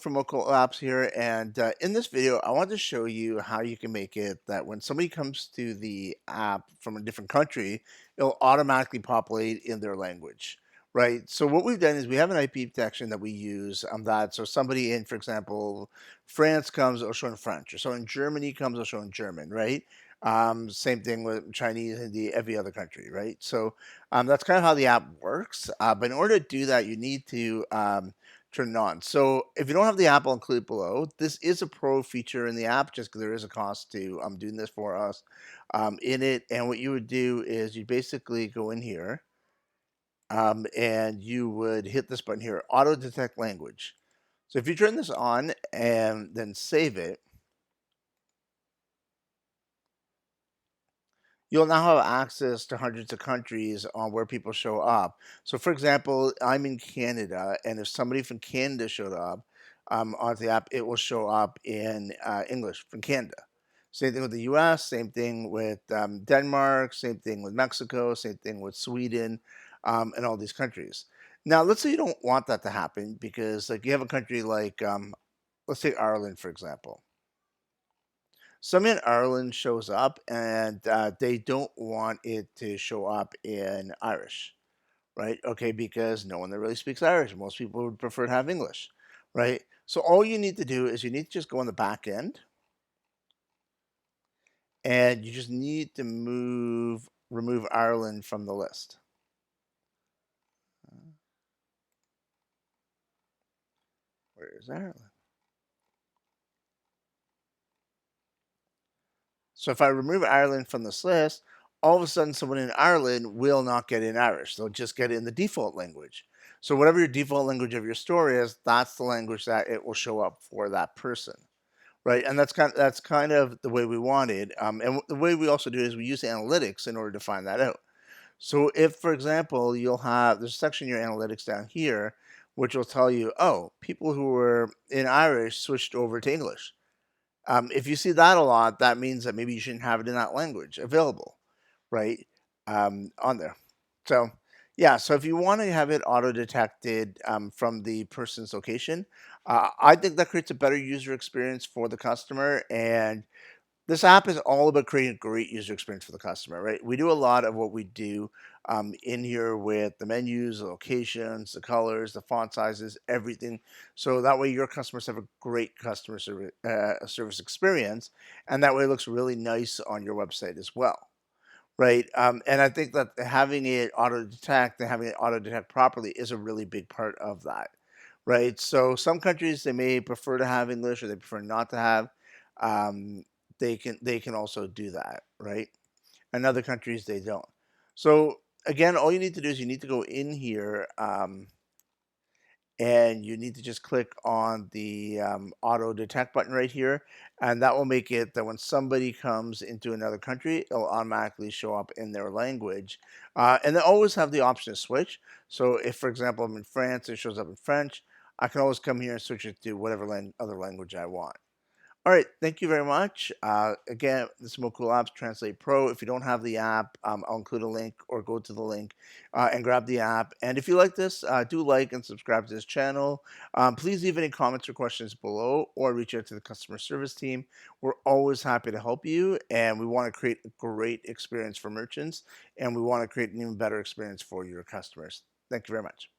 from Local Apps here, and in this video, I want to show you how you can make it that when somebody comes to the app from a different country, it'll automatically populate in their language, right? So what we've done is we have an IP detection that we use on that. So somebody in, for example, France comes, it'll show in French, or so in Germany comes, it'll show in German, right? Same thing with Chinese, Hindi, every other country, right? So that's kind of how the app works. But in order to do that, you need to turn it on. So if you don't have the app, I'll include it below. This is a pro feature in the app just because there is a cost to doing this for us in it. And what you would do is you basically go in here and you would hit this button here, Auto Detect Language. So if you turn this on and then save it, you'll now have access to hundreds of countries on where people show up. So, for example, I'm in Canada, and if somebody from Canada showed up on the app, it will show up in English from Canada. Same thing with the US, same thing with Denmark, same thing with Mexico, same thing with Sweden, and all these countries. Now, let's say you don't want that to happen because, like, you have a country like, let's take Ireland, for example. Somebody in Ireland shows up and they don't want it to show up in Irish, right? Okay, because no one that really speaks Irish. Most people would prefer to have English, right? So all you need to do is you need to just go on the back end and you just need to remove Ireland from the list. Where is Ireland? So if I remove Ireland from this list, all of a sudden someone in Ireland will not get in Irish. They'll just get it in the default language. So whatever your default language of your store is, that's the language that it will show up for that person. Right. And that's kind of the way we want it. And the way we also do it is we use analytics in order to find that out. So if, for example, there's a section in your analytics down here, which will tell you, oh, people who were in Irish switched over to English. If you see that a lot, that means that maybe you shouldn't have it in that language available, right? On there. So, yeah, so if you want to have it auto detected from the person's location, I think that creates a better user experience for the customer. And this app is all about creating a great user experience for the customer, right? We do a lot of what we do in here with the menus, the locations, the colors, the font sizes, everything. So that way your customers have a great customer service experience, and that way it looks really nice on your website as well, right? And I think that having it auto detect and having it auto detect properly is a really big part of that, right? So some countries they may prefer to have English or they prefer not to have. Um, they can also do that, right? And other countries they don't. So again, all you need to do is you need to go in here and you need to just click on the auto detect button right here, and that will make it that when somebody comes into another country, it'll automatically show up in their language. And they always have the option to switch. So if, for example, I'm in France, it shows up in French. I can always come here and switch it to whatever other language I want. All right, thank you very much. Again, this is Cool Apps Translate Pro. If you don't have the app, I'll include a link or go to the link and grab the app. And if you like this, do like and subscribe to this channel. Please leave any comments or questions below or reach out to the customer service team. We're always happy to help you, and we want to create a great experience for merchants, and we want to create an even better experience for your customers. Thank you very much.